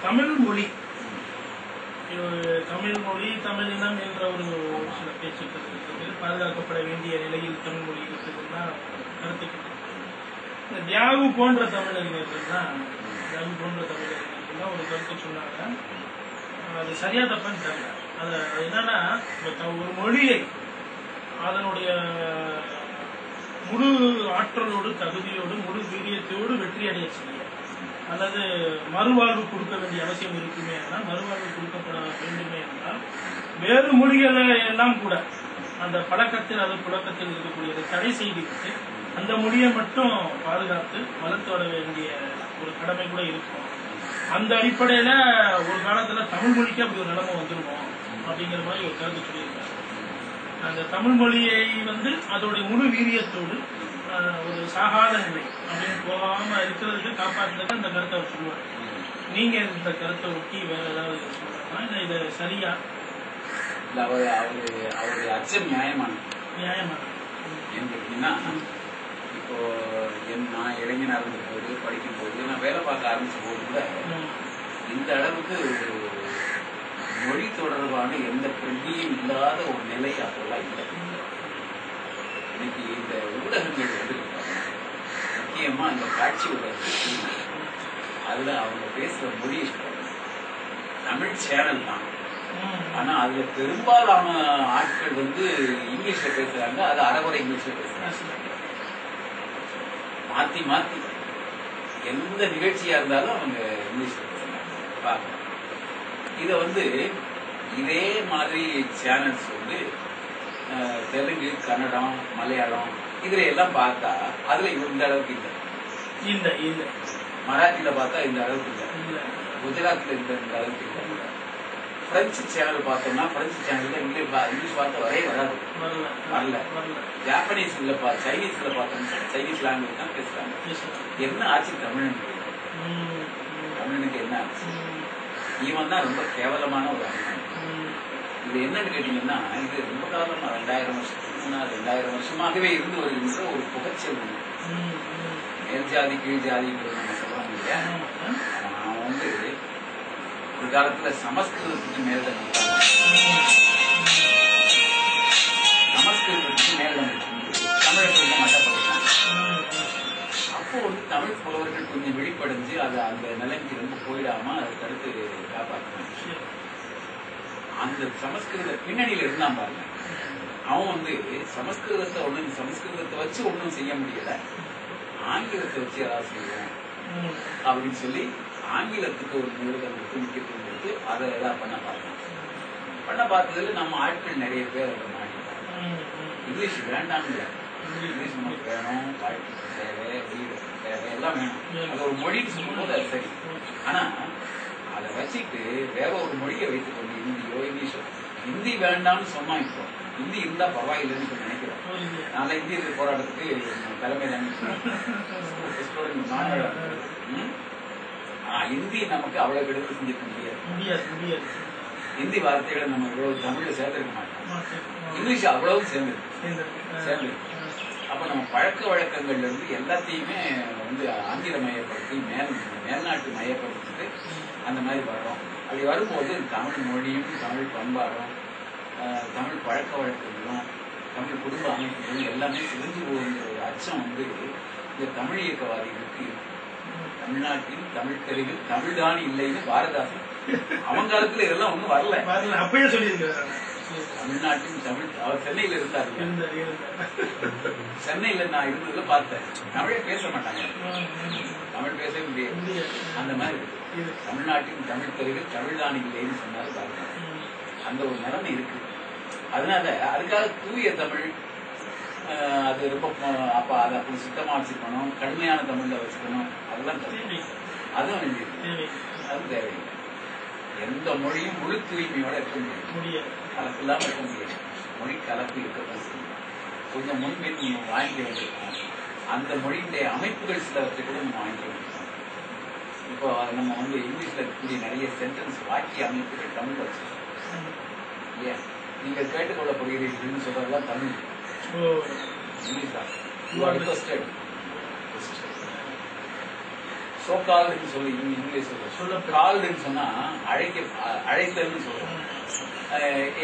தமிழ் மொழி தமிழ் இனம் என்ற ஒரு சில பேச்சுக்கள் இருக்கிறது. பாதுகாக்கப்பட வேண்டிய நிலையில் தமிழ் மொழி இருக்குதுன்னா கருத்துக்கள். இந்த தியாகு போன்ற தமிழறிஞர்கள் தான் ஒரு கருத்து சொன்னாங்க. அது சரியா தப்பான்னு தெரியல. அது என்னன்னா, ஒரு மொழியை அதனுடைய முழு ஆற்றலோடு தகுதியோடு முழு வீரியத்தோடு வெற்றி அடைய செய்ய அல்லது மறுவாழ்வு கொடுக்க வேண்டிய அவசியம் இருக்குமே என்றால், மறுவாழ்வு கொடுக்கப்பட வேண்டுமே என்றால், வேறு மொழிகளை எல்லாம் கூட அந்த பழக்கத்தில் அது புழக்கத்தில் இருக்கக்கூடியதை தடை செய்துவிட்டு அந்த மொழியை மட்டும் பாதுகாத்து வளர்த்து வர வேண்டிய ஒரு கடமை கூட இருக்கும். அந்த அடிப்படையில ஒரு காலத்துல தமிழ் மொழிக்கு அப்படி ஒரு நிலைமை வந்துருவோம் அப்படிங்கிற மாதிரி ஒரு கருத்து சொல்லியிருக்காங்க. அந்த தமிழ் மொழியை அதோடைய முழு வீரியத்தோடு ஒரு சாகாத நிலை அப்படின்னு போகாம இருக்கிறதுக்கு காப்பாற்றுறதுக்கு அந்த கருத்தை அவர் சொல்லுவார். நீங்க இந்த கருத்தை ஒட்டி வேற ஏதாவது சொல்றாங்களா, இல்ல இது சரியா? அவருடைய அச்சம் நியாயமான இப்போ நான் இளைஞனாக இருந்த போது படிக்கும் போது நான் வேலை பார்க்க ஆரம்பிச்ச போது கூட இந்த அளவுக்கு மொழி தொடர்பான எந்த பிரதியும் இல்லாத ஒரு நிலை அப்பெல்லாம் இல்லை. இன்னைக்கு இந்த ஊடகங்கள் முக்கியமா இந்த காட்சி ஊடகங்கள் அதுல அவங்க பேசுற மொழி தமிழ் சேனல் தான். ஆனா அதுல பெரும்பாலான ஆட்கள் இங்கிலீஷ்ல பேசுறாங்க. அது அரைகுறை இங்கிலீஷ்ல பேசுறாங்க. மாத்தி மாத்தி எந்த நிகழ்ச்சியா இருந்தாலும் அவங்க இங்கிலீஷ்ல பேசுறாங்க. இத இதே மாதிரி சேனல்ஸ் தெலுங்கு, கன்னடம், மலையாளம் இதுல எல்லாம் பார்த்தா அதுல இந்த அளவுக்கு இல்லை. மராத்தியில பார்த்தா இந்த அளவுக்கு இல்லை. குஜராத்ல இந்த அளவுக்கு இல்லை. பிரெஞ்சு சேனல் பார்த்தோம்னா பிரெஞ்சு சேனல்ல இங்கிலீஷ் வார்த்தை வரல. ஜாப்பனீஸ்ல சைனீஸ்ல பார்த்தோம்னா சைனீஸ் லாங்குவேஜ் தான் பேசுறாங்க. என்ன ஆச்சு தமிழனுக்கு என்ன ஆச்சு? இவன் தான் ரொம்ப கேவலமான ஒரு அண்ணன். இது என்னன்னு கேட்டீங்கன்னா, இது ரொம்ப காலமா 2000 வருஷத்துக்கு முன்னாடி 2000 வருஷமாகவே இருந்து வருகின்ற ஒரு புகச்சல். மேல் ஜாதி கீழ் ஜாதி நம்ம சொல்றோம் இல்லையா? நான் ஒரு காலத்துல சமஸ்கிருதத்துக்கு மேல்தான் தமிழை மட்டப்படுத்தாங்க. அப்போ தமிழ் புலவர்கள் கொஞ்சம் வெளிப்படைஞ்சு அதை அந்த நிலைக்கு ரொம்ப போயிடாம அதை தடுத்து காப்பாற்றினாங்க. அந்த சமஸ்கிருத பின்னணியில இருந்தான் பாருங்க. அவன் சமஸ்கிருதத்தை வச்சு ஒன்றும் செய்ய முடியல, ஆங்கிலத்தை வச்சு ஏதாவது செய்யணும் அப்படின்னு சொல்லி ஆங்கிலத்துக்கு ஒரு முக்கியத்துவம் கொடுத்து அதை எல்லாம் பண்ண பார்த்ததுல நம்ம ஆட்கள் நிறைய பேர் அதை மாட்டிட்டாங்க. இங்கிலீஷ் வேண்டாம்ல, இங்கிலீஷ் நமக்கு வேணும், வாழ்க்கை தேவை, வீடு தேவை, எல்லாம் வேணும். அது ஒரு மொழின்னு சொல்லும்போது அது சரி. ஆனா அதை வச்சுட்டு வேற ஒரு மொழியை வைத்துக் கொண்டு ஹிந்தியோ இங்கிலீஷோ, ஹிந்தி வேண்டாம்னு சொன்னா இப்போ ஹிந்தி இருந்தா பரவாயில்லைன்னு சொல்லி நினைக்கிறோம். நாளை ஹிந்தி போராட்டத்துக்கு தலைமை ஹிந்தி நமக்கு அவ்வளவு கெடுதல் செஞ்சிருக்க முடியாது. ஹிந்தி வார்த்தைகளை நம்ம இவ்வளவு தமிழ்ல சேர்த்திருக்க மாட்டோம். இங்கிலீஷ் அவ்வளவு சேர்ந்து அப்ப நம்ம பழக்க வழக்கங்கள்ல இருந்து எல்லாத்தையுமே ஆங்கில மயப்படுத்தி மேல்நாட்டு மயப்படுத்திட்டு அந்த மாதிரி வர்றோம். அப்படி வரும்போது தமிழ் மொழியும் தமிழ் பண்பாடும் தமிழ் பழக்க வழக்கங்களும் தமிழ் குடும்ப அமைப்புகளும் எல்லாமே சிதைஞ்சு போகிற ஒரு அச்சம் இந்த தமிழ் இயக்கவாதிகளுக்கு தமிழ்நாட்டில் தமிழ் கருவில் தமிழ்தான் இல்லைன்னு பாரதாசன் அவன் காலத்துல இதெல்லாம் ஒண்ணும் வரல. அப்பயே சொல்லியிருக்கிறார். தமிழ்நாட்டின் தமிழ் அவர் சென்னையில இருந்தாரு. சென்னையில நான் இருந்ததுல பார்த்தேன். தமிழே பேச மாட்டாங்க, தமிழ் பேசவே முடியாது. அந்த மாதிரி தமிழ்நாட்டின் தமிழ் கருவில் தமிழ்தான் இல்லைன்னு சொன்னாரு பாருங்க. அந்த ஒரு நிலைமை இருக்கு. அதனால அதுக்காக தூய தமிழ் அது ரொம்ப அப்ப அதை அப்படி சுத்தமா வச்சுக்கணும், கடுமையான தமிழ்ல வச்சுக்கணும், அதெல்லாம் அதுவும் அது தேவையில்லை. எந்த மொழியும் முழு தூய்மையோட இருக்க முடியாது, கலப்பு இல்லாம இருக்க முடியாது. மொழி கலப்பு இருக்கத்தான் செய்யும். கொஞ்சம் முன்பின் நம்ம வாங்கிக்க வேண்டியிருக்கோம். அந்த மொழியினுடைய அமைப்புகள் சிலவற்றை கூட நம்ம வாங்கிக்க வேண்டியிருக்கோம். இப்போ நம்ம இங்கிலீஷ்ல இருக்கக்கூடிய நிறைய சென்டென்ஸ் வாக்கிய அமைப்புகள் தமிழ் வச்சிருக்கோம் இல்லையா? நீங்கள் கேட்டுக்கொள்ள போகிறீர்கள்னு சொல்றதுதான் தமிழ். இங்கிலீஷ் தான். சோகால்டுன்னு சொல்லி இங்கிலீஷ் சொல்ல கால்டுன்னு சொன்னா அழைத்தல்னு சொல்றோம்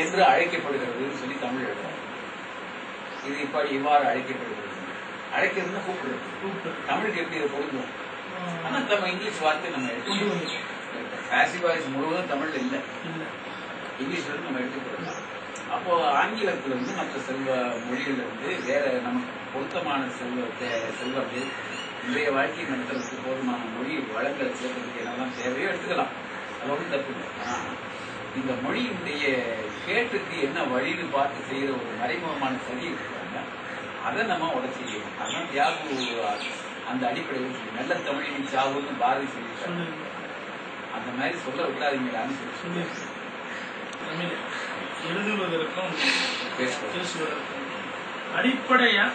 என்று அழைக்கப்படுகிறதுன்னு சொல்லி தமிழ் எழுதுறாங்க. இது இப்ப இவ்வாறு அழைக்கப்படுகிறது. அழைக்கிறதுன்னா கூப்பிடுறது. தமிழுக்கு எப்படி இதை பொருந்தும்? ஆனா நம்ம இங்கிலீஷ் வார்த்தை நம்ம எடுத்து பாசிவ் வாய்ஸ் முழுவதும் தமிழ்ல இல்ல, இங்கிலீஷ்ல இருந்து நம்ம எடுத்துக்கலாம். அப்போ ஆங்கிலத்துல வந்து மற்ற செல்வ மொழிகள்ல வந்து வேற நமக்கு பொருத்தமான செல்வங்கள் இன்றைய வாழ்க்கை நடத்துறதுக்கு போதுமான மொழி வளங்களை சேர்க்கறதுக்கு என்னெல்லாம் தேவையோ எடுத்துக்கலாம். அது ஒன்றும் தப்பு இல்லை. ஆனா இந்த மொழியினுடைய கேட்டுக்கு என்ன வழின்னு பார்த்து செய்யற ஒரு மறைமுகமான சதி இருக்கிறாங்க. அதை நம்ம உடச்சிக்கணும். அதனால தியாகு அந்த அடிப்படையில் நல்ல தமிழின் சாவுன்னு பாரதி சொல்லிட்டாங்க. அந்த மாதிரி சொல்ல விடாதீங்களான்னு சொல்லி எழுதுவதற்கும் பேசுவதற்கும் அடிப்படையா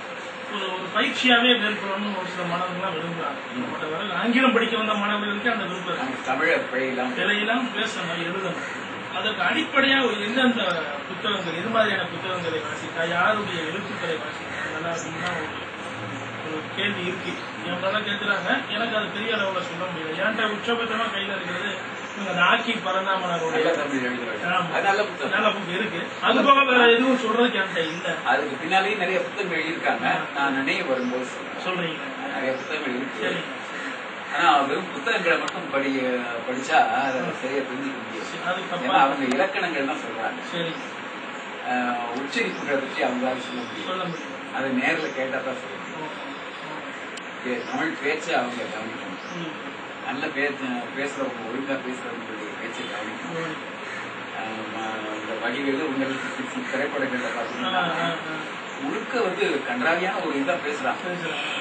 ஒரு பயிற்சியாவே மேற்கொள்ளணும் ஒரு சில மாணவர்கள்லாம் விரும்புறாங்க. ஆங்கிலம் படிக்க வந்த மாணவர்களுக்கு அந்த விருப்பம் தமிழ பிழையெல்லாம் பேசணும், எழுதணும். அதற்கு அடிப்படையா எந்தெந்த புத்தகங்கள், எது மாதிரியான புத்தகங்களை வாசித்தா, யாருடைய எழுத்துக்களை வாசித்தா நல்லா அப்படின்னா ஒரு கேள்வி இருக்கு. எவ்வளவு கேட்கிறாங்க, எனக்கு அது பெரிய அளவுல சொல்ல முடியல. ஏன்டா உச்சபட்சமா கையில இருக்கிறது அந்த ஆக்கி பரந்தாமனருடைய நல்ல புக் இருக்கு. அது போக வேற எதுவும் சொல்றதுக்கு என்கிட்ட இல்ல. அதுக்கு பின்னாலேயும் நிறைய புத்தகங்கள் எழுதியிருக்காங்க. நான் நினைவு வரும்போது சொல்றீங்க நிறைய புத்தகங்கள் இருக்கு. ஆனா வெறும் புத்தகங்களை மட்டும் படிச்சா அதை சரியா புரிஞ்சுக்க முடியாது. ஏன்னா அவங்க இலக்கணங்கள் தான் சொல்றாங்க. உச்சரிப்புகளை பற்றி அவங்களால சொல்ல முடியும். அதை நேரில் கேட்டா தான் சொல்ல முடியும். தமிழ் பேச்சை அவங்க கவனிக்கணும். நல்ல பேசுறவங்க, ஒழுங்கா பேசுறவங்களுடைய பேச்சை கவனிக்கணும். இந்த வடிவேலு உங்களுக்கு திரைப்படங்கள்ல பாத்தீங்கன்னா முழுக்க வந்து கன்றாவியான ஒரு இதா பேசுறாங்க.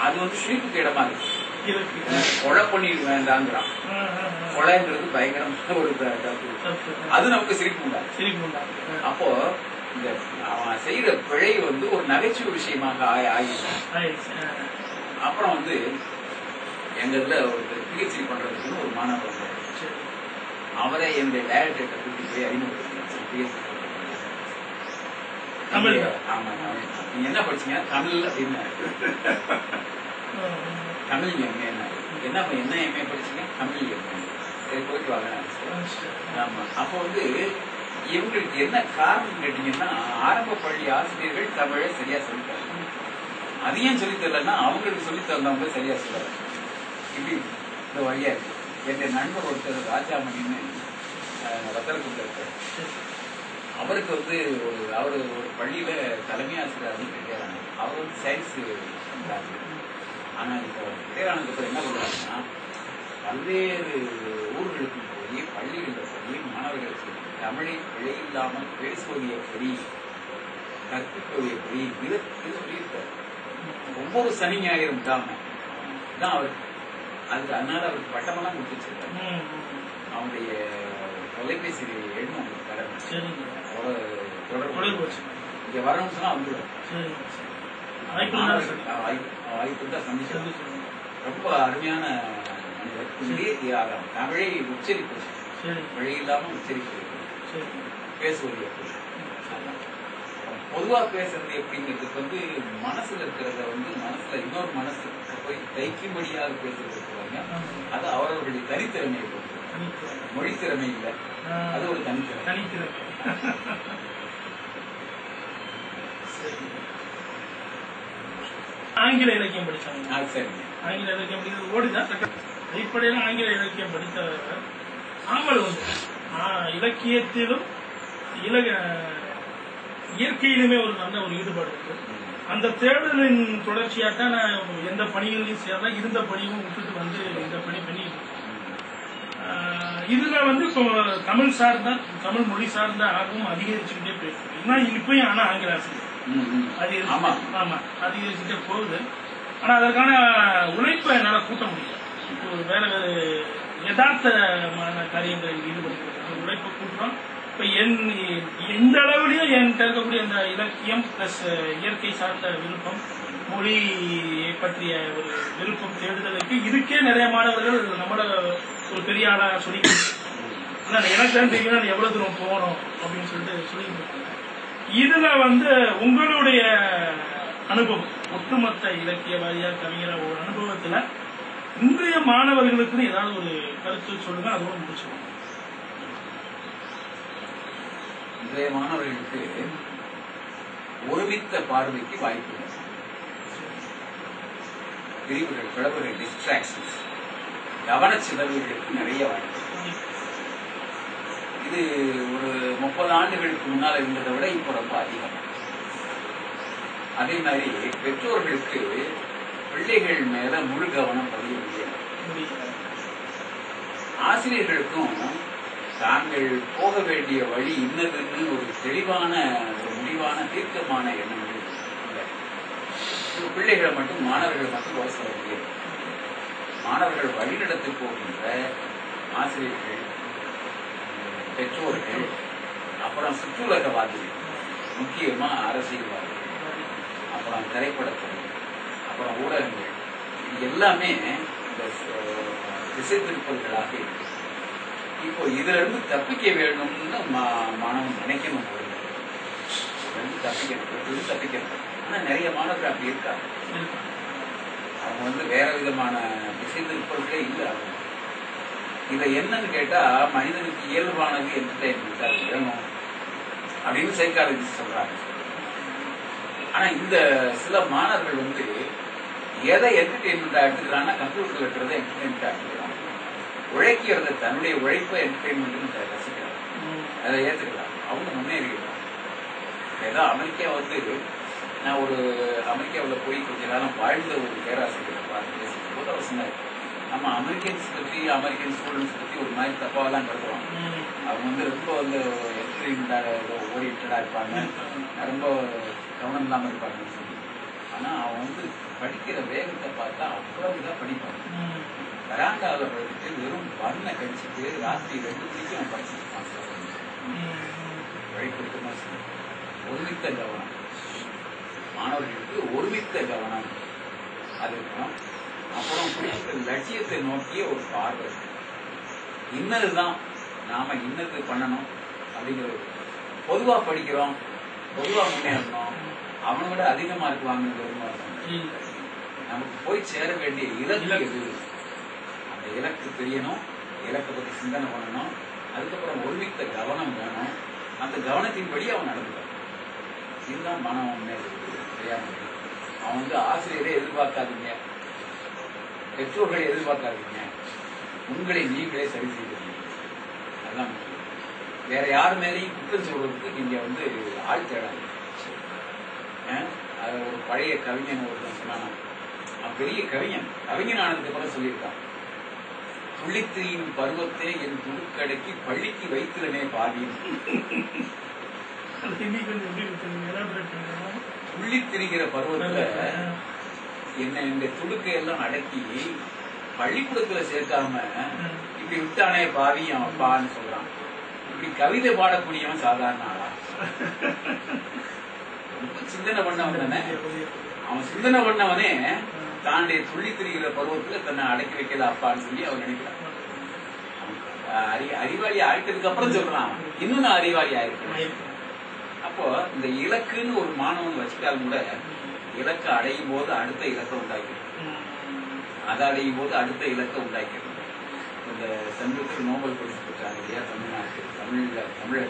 அது வந்து சிரிப்புக்கு இடமா இருக்கு. கொலை பண்ணிட்டு வேண்டாங்கிறான். கொலைங்கிறது பயங்கரமான ஒரு தப்பு. அது நமக்கு சிரிப்பு உண்டாது. அப்போ இந்த அவன் செய்யற பிழை வந்து ஒரு நகைச்சுவை விஷயமாக ஆகிடுச்சு. அப்புறம் வந்து எங்க இதுல ஒரு பிஹெச்டி பண்றதுக்குன்னு ஒரு மாணவர் அவரை என்னுடைய டைரக்டர்கிட்ட கூட்டி போய் அறிமுகப்படுத்தினார். தமிழ். ஆமா, நீங்க என்ன படிச்சீங்க? தமிழ் அப்படின்னு. தமிழ் எம்ஏ. என்ன எம்ஏ படிச்சீங்க? தமிழ் எம்ஏ. சரி, போயிட்டு வாங்க. ஆமா. அப்போ வந்து இவங்களுக்கு என்ன காரணம் கேட்டீங்கன்னா, ஆரம்ப பள்ளி ஆசிரியர்கள் தமிழை சரியா சொல்லித்தாங்க. அதையும் சொல்லி தரலன்னா அவங்களுக்கு சொல்லி தந்தவங்க சரியா சொல்லல. இப்படி இந்த வழியா இருக்கு. என்னுடைய நண்பர் ஒருத்தர் ராஜாமணின்னு வத்தலக்குள்ள இருக்காரு. அவருக்கு வந்து அவரு ஒரு பள்ளியில தலைமை ஆசிரியர் கிடையாது. அவர் வந்து சயின்ஸ். ஆனா இப்போ விவேகானந்தத்தில் என்ன பண்றாங்கன்னா, பல்வேறு ஊர்களுக்கு போய் பள்ளிகளில் போய் மாணவர்களுக்கு தமிழை பிழை இல்லாமல் பேசுவது எப்படி, கற்பிப்பது எப்படி விதத்தில் சொல்லியிருக்காரு. ஒவ்வொரு சனி ஞாயிறும் தான் அவர் அதனால அவருக்கு பட்டமெல்லாம் கொடுத்து வச்சிருக்காரு. அவனுடைய தொலைபேசி எண்ணும் தொடர்பு இங்க வரணும்னு சொன்னா வந்துடும். வாய்ப்பு தான் சந்திச்சு ரொம்ப அருமையான மனிதர். தமிழை உச்சரிப்பு வழி இல்லாம உச்சரிப்பு பேசுவது எப்படி, பொதுவா பேசுறது எப்படிங்கிறதுக்கு வந்து மனசுல இருக்கிறத வந்து மனசுல இன்னொரு மனசு போய் தைக்கும்படியாக பேசுறது இருக்காங்க. அது அவரவர்களுடைய தனித்திறமையை பொறுத்து. மொழி திறமை இல்லை, அது ஒரு தனித்திறமை. ஆங்கில இலக்கியம் படிச்சாங்க. சரி, ஆங்கில இலக்கியம் படிக்கிறது ஓடிதான். அடிப்படையில ஆங்கில இலக்கியம் படித்த ஆவல் வந்து இலக்கியத்திலும் இயற்கையிலுமே ஒரு நல்ல ஒரு ஈடுபாடு இருக்கு. அந்த தேடலின் தொடர்ச்சியாத்தான் நான் எந்த பணிகளையும் சேர்ந்தா இருந்த பணியும் விட்டுட்டு வந்து இந்த பணி பண்ணிட்டு இதுல வந்து இப்போ தமிழ் சார்ந்த தமிழ் மொழி சார்ந்த ஆர்வம் அதிகரிச்சுக்கிட்டே போயிருக்கு. இப்பயும் ஆனா ஆங்கில ஆசிரியர் அதிகரிச்சுட்டே போகுது. ஆனா அதற்கான உழைப்பை என்னால கூட்ட முடியல. வேற வேறு யதார்த்தமான காரியங்களில் ஈடுபடுகிறது உழைப்பை கூட்டுறோம். இப்ப எந்த அளவுலயும் என்கிட்ட இருக்கக்கூடிய அந்த இலக்கியம் பிளஸ் இயற்கை சார்ந்த விருப்பம், மொழி பற்றிய ஒரு விருப்பம் தேடுதலுக்கு இதுக்கே நிறைய மாணவர்கள் நம்மள ஒரு பெரிய ஆளா சொல்லி எனக்கு தான் தெரியும் எவ்வளவு தூரம் போகணும் அப்படின்னு சொல்லிட்டு சொல்லிட்டு இருக்காங்க. இதுல வந்து உங்களுடைய அனுபவம் ஒட்டுமொத்த இலக்கியவாதியா கவிஞரா ஒரு அனுபவத்துல இன்றைய மாணவர்களுக்கு ஏதாவது ஒரு கருத்து சொல்லுங்க, அதோட முடிச்சுக்கணும். இன்றைய மாணவர்களுக்கு ஒருமித்த பார்வைக்கு வாய்ப்பு இல்லை. பிரிவுகள், பிளவுகள், டிஸ்ட்ராக்ஷன்ஸ், கவனச்சிதறல்களுக்கு நிறைய வாய்ப்பு. இது ஒரு 30 ஆண்டுகளுக்கு முன்னால் இருந்ததை விட இப்போ ரொம்ப அதிகம். அதே மாதிரி பெற்றோர்களுக்கு பிள்ளைகள் மேல முழு கவனம் பதிய முடியாது. ஆசிரியர்களுக்கும் தாங்கள் போக வேண்டிய வழி இன்னதுன்னு ஒரு தெளிவான, ஒரு முடிவான, தீர்க்கமான எண்ணங்கள் இல்லை. பிள்ளைகளை மட்டும், மாணவர்களை மட்டும் போக சொல்ல முடியாது. மாணவர்கள் வழிநடத்தி போகின்ற ஆசிரியர்கள், பெற்றோர்கள், அப்புறம் சுற்றுலகவாதிகள், முக்கியமா அரசியல்வாதிகள், அப்புறம் திரைப்படத்துறை, அப்புறம் ஊடகங்கள், இது எல்லாமே இந்த திசை திருப்பல்களாக இருக்கு. இப்போ இதுல இருந்து தப்பிக்க வேணும்னு மாணவன் நினைக்கணும். தப்பிக்கணும். ஆனா நிறைய மாணவர்கள் அப்படி இருக்காங்க. அவங்க வேற விதமான திசை திருப்பல்களே இல்லை. இத என்னன்னு கேட்டா, மனிதனுக்கு இயல்பானது என்டர்டைன்மெண்ட் அது வேணும் அப்படின்னு சைக்காலஜிஸ்ட் சொல்றாங்க. ஆனா இந்த சில மாணவர்கள் எதை என்டர்டைன்மெண்டா எடுத்துக்கிறான்னா, கம்ப்யூட்டர்ல இருக்கிறத என்டர்டைன்மெண்டா எடுத்துக்கிறாங்க. உழைக்கிறத, தன்னுடைய உழைப்பை என்டர்டைன்மெண்ட் ரசிக்கிறாங்க, அதை ஏற்றுக்கிறாங்க. அவங்க முன்னேறிக்கிறாங்க. ஏதோ அமெரிக்கா நான் ஒரு அமெரிக்காவில் போய் கொஞ்ச காலம் வாழ்ந்த ஒரு பேராசிரியர் பார்த்து பேசும்போது அவர் சொன்னார், நம்ம அமெரிக்கன்ஸ் பற்றி, அமெரிக்கன் ஸ்டூடெண்ட்ஸ் பற்றி ஒரு மாதிரி தப்பாவெல்லாம் கருதுவோம். அவங்க ரொம்ப என்டர்டைன்மெண்டாக ஓரியன்டா இருப்பாங்க, ரொம்ப கவனம் இல்லாமல் இருப்பாங்கன்னு சொல்லி. ஆனா அவன் படிக்கிற வேகத்தை பார்த்தா அவ்வளவுதான் படிப்பாங்க. வராண்டாவில் படிச்சுட்டு வெறும் வண்ண கடிச்சிட்டு ராத்திரி 2 மணிக்கு அவன் படிச்சுட்டு வழிபடுத்த. ஒருமித்த கவனம், மாணவர்களுக்கு ஒருமித்த கவனம் அது இருக்கணும். அப்புறம் குறிப்பிட்ட லட்சியத்தை நோக்கிய ஒரு பார்வை, இன்னதுதான் நாம இன்னது பண்ணணும் அப்படிங்கிறது. பொதுவா படிக்கிறோம், பொதுவா முன்னேறணும், அவனை விட அதிக மார்க் வாங்குறது. நமக்கு போய் சேர வேண்டிய இலக்கு எது, அந்த இலக்கு தெரியணும், இலக்கை பத்தி சிந்தனை பண்ணணும். அதுக்கப்புறம் ஒருமித்த கவனம் வேணும், அந்த கவனத்தின்படி அவன் நடந்துக்கிறான். இதுதான் மனம் முன்னேறது. தெரியாம அவன் ஆசிரியரே எதிர்பார்க்காதீங்க, பெற்றோர்களை எதிர்பார்க்காதீங்க, உங்களை நீங்களே சரி செய்வீங்க. அதுதான் வேற யார் மேலேயும் குற்றம் சொல்றதுக்கு நீங்க ஆள் தேடாது. அது ஒரு பழைய கவிஞன் ஒருத்தன் சொன்னான், பெரிய கவிஞன் ஆனதுக்கு அப்புறம் சொல்லியிருக்கான், துள்ளித்திரியின் பருவத்தை என் துடுக்கடக்கி பள்ளிக்கு வைத்திருந்தே பாதியும். துள்ளித்திரிகிற பருவத்துல என்ன இந்த துடுக்கை எல்லாம் அடக்கி பள்ளிக்கூடத்துல சேர்க்காம இப்படி விட்டானே பாவியும் அப்பான்னு சொல்றான். இப்படி கவிதை பாடக்கூடியவன் சாதாரண ஆளா? ரொம்ப சிந்தனை பண்ணவன் தானே. அவன் சிந்தனை பண்ணவனே தாண்டைய துள்ளி திரிகிற பருவத்துல தன்னை அடக்கி வைக்கல அப்பான்னு சொல்லி அவன் நினைக்கிறான். அறிவாளி ஆயிட்டதுக்கு அப்புறம் சொல்றான், இன்னும் நான் அறிவாளி ஆயிருக்கேன். அப்போ இந்த இலக்குன்னு ஒரு மாணவன் வச்சுட்டாலும் கூட, இலக்கை அடையும் போது அடுத்த இலக்கை உண்டாக்கிடும், அதை அடையும் போது அடுத்த இலக்கை உண்டாக்கிடும். இந்த சமீபத்தில் நோபல் பரிசு பெற்றாங்க இல்லையா, தமிழை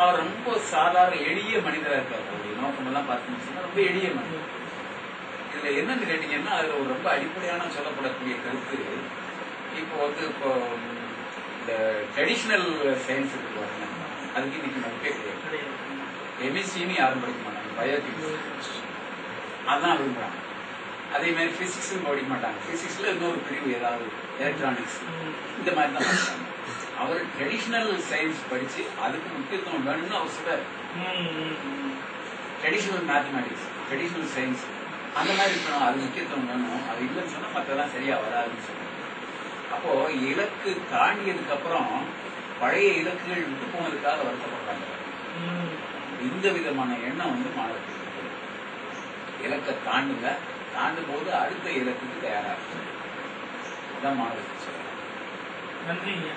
அவர் ரொம்ப சாதாரண எளிய மனிதரா இருக்காரு. அவருடைய நோக்கம் எல்லாம் பார்த்தீங்கன்னா ரொம்ப எளிய மனிதர். இதுல என்னன்னு கேட்டீங்கன்னா, அதுல ஒரு ரொம்ப அடிப்படையான சொல்லப்படக்கூடிய கருத்து, இப்போ இந்த ட்ரெடிஷனல் சயின்ஸ் இருக்கு, அதுக்கு இன்னைக்கு மதிப்பே கிடையாது. கெமிஸ்ட்ரின்னு யாரும் படிக்க மாட்டாங்க, பயோகெமிஸ்ட்ரி அதான் விரும்புறாங்க. அதே மாதிரி பிசிக்ஸ் படிக்க மாட்டாங்க, பிசிக்ஸ்ல இன்னொரு பிரிவு ஏதாவது எலக்ட்ரானிக்ஸ் இந்த மாதிரி தான் படிப்பாங்க. அவர் ட்ரெடிஷனல் சயின்ஸ் படிச்சு அதுக்கு முக்கியத்துவம் வேணும்னு அவர் சொல்றாரு. ட்ரெடிஷனல் மேத்தமேட்டிக்ஸ், ட்ரெடிஷனல் சயின்ஸ் அந்த மாதிரி இருக்கணும், அது முக்கியத்துவம் வேணும். அது இல்லைன்னு சொன்னா மற்றெல்லாம் சரியா வராதுன்னு சொல்றாங்க. அப்போ இலக்கு தாண்டியதுக்கு அப்புறம் பழைய இலக்குகள் விட்டு போனதுக்காக வருத்தப்படுறாங்க. இந்த விதமான எண்ணம் மாணவர்களுக்கு இலக்கை தாண்டுங்க, தாண்டும் போது அடுத்த இலக்குக்கு தயாராக அதான் மாணவர்களுக்கு சொல்றாங்க. நன்றிங்க.